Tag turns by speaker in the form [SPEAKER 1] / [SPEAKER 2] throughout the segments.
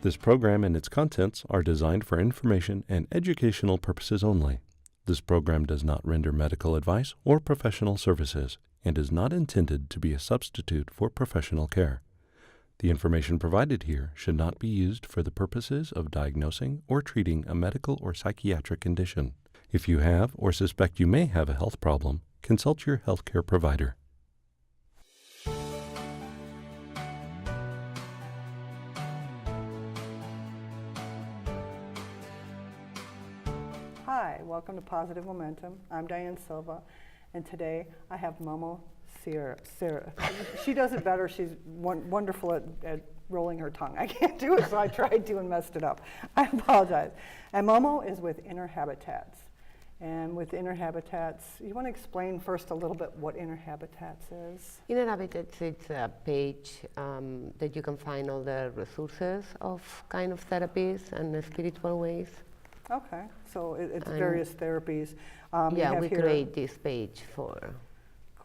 [SPEAKER 1] This program and its contents are designed for information and educational purposes only. This program does not render medical advice or professional services and is not intended to be a substitute for professional care. The information provided here should not be used for the purposes of diagnosing or treating a medical or psychiatric condition. If you have or suspect you may have a health problem, consult your healthcare provider.
[SPEAKER 2] Hi, welcome to Positive Momentum. I'm Diane Silva, and today I have MoMo Serra. She does it better. She's wonderful at rolling her tongue. I can't do it, so I tried to and messed it up. I apologize. And MoMo is with Inner Habitats. And with Inner Habitats, you want to explain first a little bit what Inner Habitats is?
[SPEAKER 3] Inner Habitats, it's a page that you can find all the resources of kind of therapies and spiritual ways.
[SPEAKER 2] Okay, so it's various therapies.
[SPEAKER 3] Yeah, we create this page for,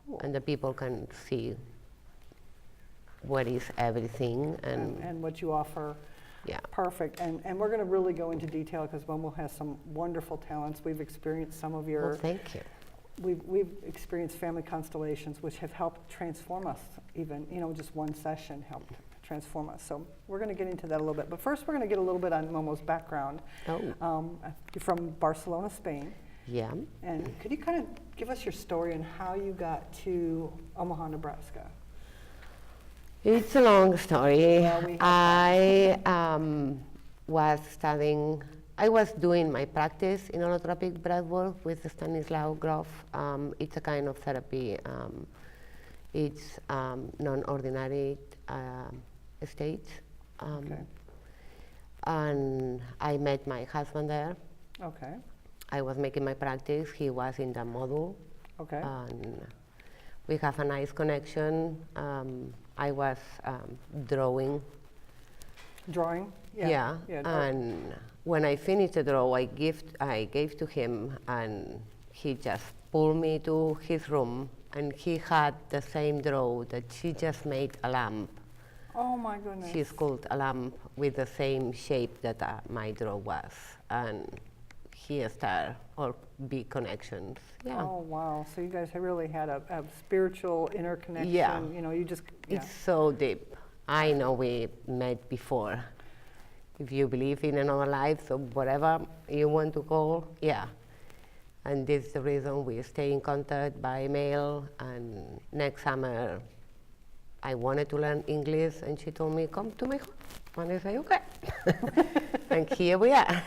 [SPEAKER 2] Cool.
[SPEAKER 3] and the people can see what is everything
[SPEAKER 2] And what you offer.
[SPEAKER 3] yeah.
[SPEAKER 2] Perfect, and we're going to really go into detail because Momo has some wonderful talents. We've experienced some of your,
[SPEAKER 3] Well, thank you.
[SPEAKER 2] we've experienced family constellations, which have helped transform us. Even just one session helped transform us. So we're going to get into that a little bit. But first, we're going to get a little bit on Momo's background.
[SPEAKER 3] Oh.
[SPEAKER 2] You're from Barcelona, Spain,
[SPEAKER 3] Yeah.
[SPEAKER 2] and could you kind of give us your story and how you got to Omaha, Nebraska?
[SPEAKER 3] It's a long story.
[SPEAKER 2] Yeah, we have
[SPEAKER 3] I was doing my practice in holotropic breathwork with Stanislav Grof. It's a kind of therapy. It's non-ordinary states.
[SPEAKER 2] Okay.
[SPEAKER 3] And I met my husband there.
[SPEAKER 2] Okay.
[SPEAKER 3] I was making my practice. He was in the module.
[SPEAKER 2] Okay.
[SPEAKER 3] And we have a nice connection. I was drawing.
[SPEAKER 2] Drawing?
[SPEAKER 3] Yeah.
[SPEAKER 2] drawing.
[SPEAKER 3] And when I finished the draw, I gave to him, and he just pulled me to his room, and he had the same draw that she just made a lamp.
[SPEAKER 2] Oh my goodness.
[SPEAKER 3] She sculpted a lamp with the same shape that my draw was, and he started all big connections. Yeah.
[SPEAKER 2] Oh wow! So you guys have really had a spiritual interconnection.
[SPEAKER 3] Yeah.
[SPEAKER 2] You just. Yeah.
[SPEAKER 3] It's so deep. I know we met before. If you believe in another life, or whatever you want to call, yeah. And this is the reason we stay in contact by mail. And next summer, I wanted to learn English, and she told me, "Come to my home." And I said, "Okay." And here we are.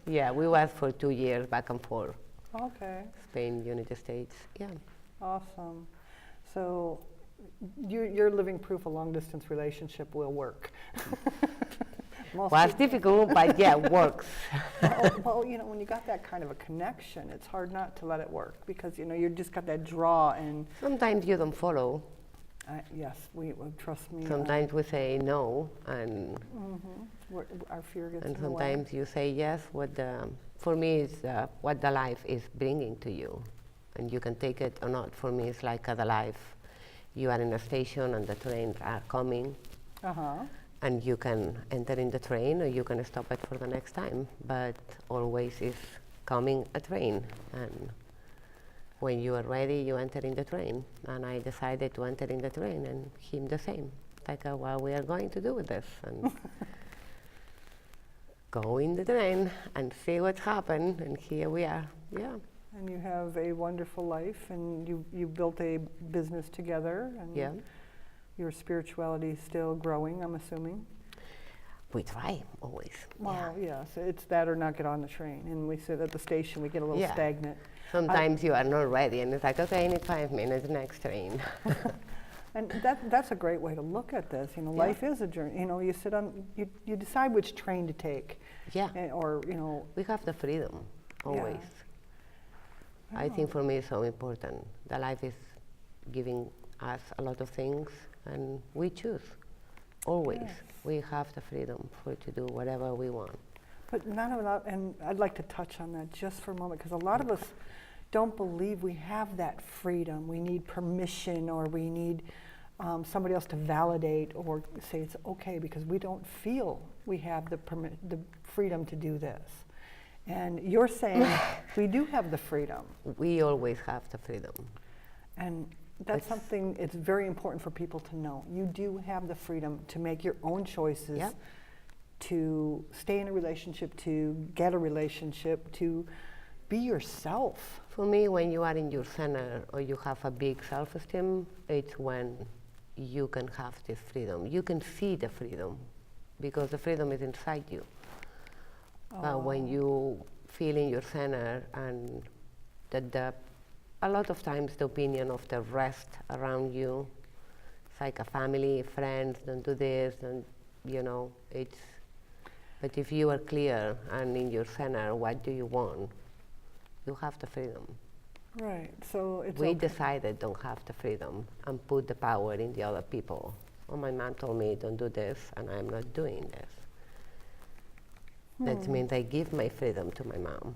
[SPEAKER 3] Yeah, we was for 2 years back and forth.
[SPEAKER 2] Okay.
[SPEAKER 3] Spain, United States. Yeah.
[SPEAKER 2] Awesome. So you're living proof a long distance relationship will work. Most
[SPEAKER 3] Was difficult, but yeah, works.
[SPEAKER 2] well, when you got that kind of a connection, it's hard not to let it work because you just got that draw and.
[SPEAKER 3] Sometimes you don't follow.
[SPEAKER 2] Yes, we trust me.
[SPEAKER 3] Sometimes we say no, and
[SPEAKER 2] Our fear gets
[SPEAKER 3] and
[SPEAKER 2] in the way.
[SPEAKER 3] sometimes you say yes. For me, is what the life is bringing to you, and you can take it or not. For me, it's like the life. You are in a station, and the trains are coming, and you can enter in the train, or you can stop it for the next time. But always is coming a train, and when you are ready, you enter in the train. And I decided to enter in the train, and him the same. Like, what we are going to do with this, and go in the train and see what's happened, and here we are. Yeah.
[SPEAKER 2] And you have a wonderful life, and you built a business together, and
[SPEAKER 3] Yeah.
[SPEAKER 2] your spirituality is still growing, I'm assuming.
[SPEAKER 3] We try always.
[SPEAKER 2] Well, yes, it's that or not get on the train. And we sit at the station, we get a little
[SPEAKER 3] Yeah.
[SPEAKER 2] stagnant.
[SPEAKER 3] Sometimes you are not ready, and it's like, okay, I need 5 minutes, next train.
[SPEAKER 2] And that's a great way to look at this. Life is a journey. You sit on, you decide which train to take.
[SPEAKER 3] Yeah.
[SPEAKER 2] Or,
[SPEAKER 3] We have the freedom, always. I think for me it's so important. The life is giving us a lot of things, and we choose, always.
[SPEAKER 2] Yes.
[SPEAKER 3] We have the freedom to do whatever we want.
[SPEAKER 2] But none of that, and I'd like to touch on that just for a moment, because a lot of us don't believe we have that freedom. We need permission, or we need somebody else to validate or say it's okay because we don't feel we have the freedom to do this. And you're saying we do have the freedom.
[SPEAKER 3] We always have the freedom.
[SPEAKER 2] And that's something it's very important for people to know. You do have the freedom to make your own choices,
[SPEAKER 3] Yep.
[SPEAKER 2] to stay in a relationship, to get a relationship, to be yourself.
[SPEAKER 3] For me, when you are in your center or you have a big self-esteem, it's when you can have this freedom. You can see the freedom because the freedom is inside you. But when you feel in your center and a lot of times the opinion of the rest around you, it's like a family, friends, don't do this, and but if you are clear and in your center, what do you want? You have the freedom.
[SPEAKER 2] Right, so it's
[SPEAKER 3] We
[SPEAKER 2] okay.
[SPEAKER 3] decided don't have the freedom and put the power in the other people. Oh, my mom told me don't do this, and I'm not doing this. That means I give my freedom to my mom.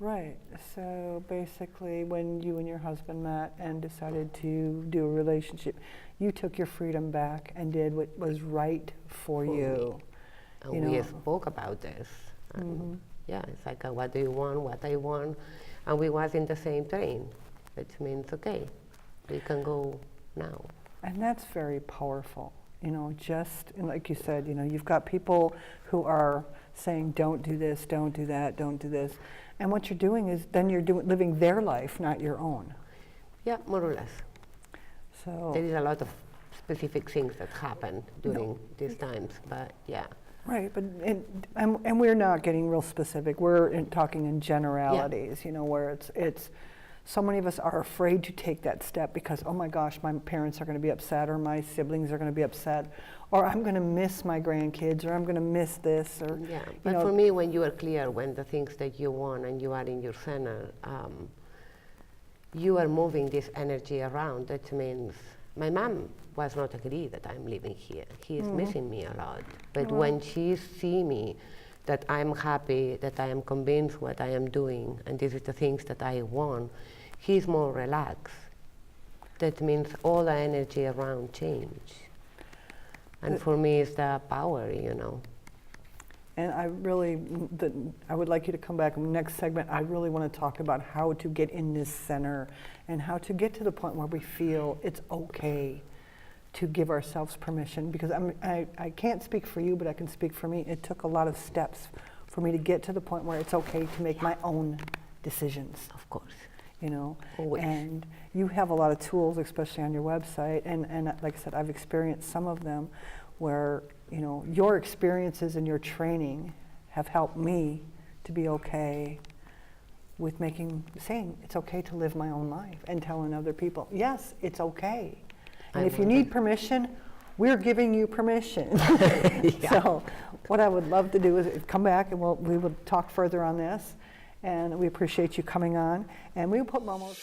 [SPEAKER 2] Right, so basically when you and your husband met and decided to do a relationship, you took your freedom back and did what was right for you.
[SPEAKER 3] And
[SPEAKER 2] You
[SPEAKER 3] we
[SPEAKER 2] know.
[SPEAKER 3] spoke about this. And yeah, it's like, what do you want, what I want? And we was in the same train. That means, okay, we can go now.
[SPEAKER 2] And that's very powerful, just, and like you said, you've got people who are saying, don't do this, don't do that, don't do this. And what you're doing is then you're living their life, not your own.
[SPEAKER 3] Yeah, more or less.
[SPEAKER 2] So,
[SPEAKER 3] There is a lot of specific things that happen during these times, but yeah.
[SPEAKER 2] right, but, and we're not getting real specific. We're talking in generalities, where it's so many of us are afraid to take that step because, oh my gosh, my parents are going to be upset, or my siblings are going to be upset, or I'm going to miss my grandkids, or I'm going to miss this, or
[SPEAKER 3] Yeah, but for me, when you are clear, when the things that you want and you are in your center, you are moving this energy around. That means my mom was not agree that I'm living here. He is missing me a lot. But when she see me, that I'm happy, that I am convinced what I am doing, and this is the things that I want, he's more relaxed. That means all the energy around change. And for me, it's the power,
[SPEAKER 2] And I would like you to come back in the next segment. I really want to talk about how to get in this center and how to get to the point where we feel it's okay to give ourselves permission. Because I can't speak for you, but I can speak for me. It took a lot of steps for me to get to the point where it's okay to make my own decisions.
[SPEAKER 3] Of course. Always.
[SPEAKER 2] And you have a lot of tools, especially on your website. And like I said, I've experienced some of them where your experiences and your training have helped me to be okay with saying it's okay to live my own life and telling other people, yes, it's okay. And if you need permission, we're giving you permission. So what I would love to do is come back and we will talk further on this. And we appreciate you coming on. And we'll put MoMo's